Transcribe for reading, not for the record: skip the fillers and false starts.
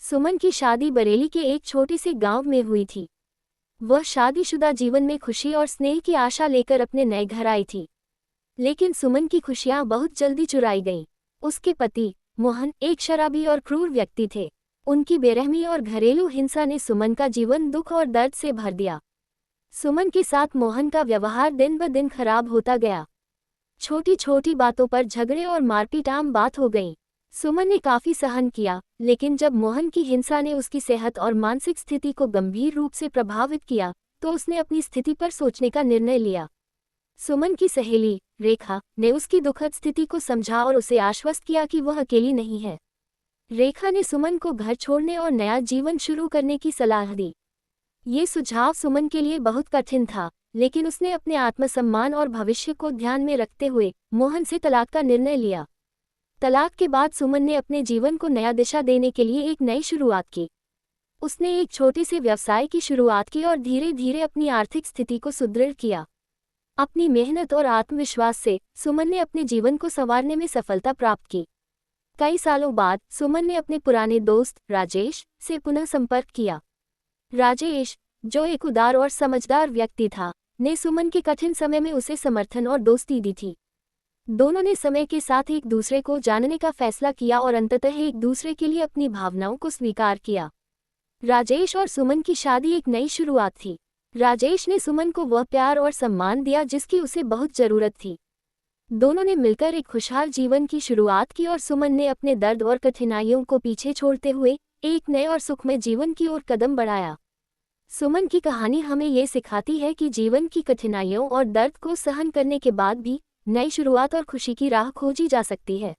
सुमन की शादी बरेली के एक छोटे से गांव में हुई थी। वह शादीशुदा जीवन में खुशी और स्नेह की आशा लेकर अपने नए घर आई थी। लेकिन सुमन की खुशियां बहुत जल्दी चुराई गईं। उसके पति मोहन एक शराबी और क्रूर व्यक्ति थे। उनकी बेरहमी और घरेलू हिंसा ने सुमन का जीवन दुख और दर्द से भर दिया। सुमन के साथ मोहन का व्यवहार दिन ब दिन खराब होता गया। छोटी छोटी बातों पर झगड़े और मारपीट आम बात हो गई। सुमन ने काफी सहन किया, लेकिन जब मोहन की हिंसा ने उसकी सेहत और मानसिक स्थिति को गंभीर रूप से प्रभावित किया, तो उसने अपनी स्थिति पर सोचने का निर्णय लिया। सुमन की सहेली रेखा ने उसकी दुखद स्थिति को समझा और उसे आश्वस्त किया कि वह अकेली नहीं है। रेखा ने सुमन को घर छोड़ने और नया जीवन शुरू करने की सलाह दी। ये सुझाव सुमन के लिए बहुत कठिन था, लेकिन उसने अपने आत्मसम्मान और भविष्य को ध्यान में रखते हुए मोहन से तलाक का निर्णय लिया। तलाक के बाद सुमन ने अपने जीवन को नया दिशा देने के लिए एक नई शुरुआत की। उसने एक छोटे से व्यवसाय की शुरुआत की और धीरे धीरे अपनी आर्थिक स्थिति को सुदृढ़ किया। अपनी मेहनत और आत्मविश्वास से सुमन ने अपने जीवन को संवारने में सफलता प्राप्त की। कई सालों बाद सुमन ने अपने पुराने दोस्त राजेश से पुनः संपर्क किया। राजेश, जो एक उदार और समझदार व्यक्ति था, ने सुमन के कठिन समय में उसे समर्थन और दोस्ती दी थी। दोनों ने समय के साथ एक दूसरे को जानने का फैसला किया और अंततः एक दूसरे के लिए अपनी भावनाओं को स्वीकार किया। राजेश और सुमन की शादी एक नई शुरुआत थी। राजेश ने सुमन को वह प्यार और सम्मान दिया जिसकी उसे बहुत जरूरत थी। दोनों ने मिलकर एक खुशहाल जीवन की शुरुआत की और सुमन ने अपने दर्द और कठिनाइयों को पीछे छोड़ते हुए एक नए और सुखमय जीवन की ओर कदम बढ़ाया। सुमन की कहानी हमें ये सिखाती है कि जीवन की कठिनाइयों और दर्द को सहन करने के बाद भी नई शुरुआत और खुशी की राह खोजी जा सकती है।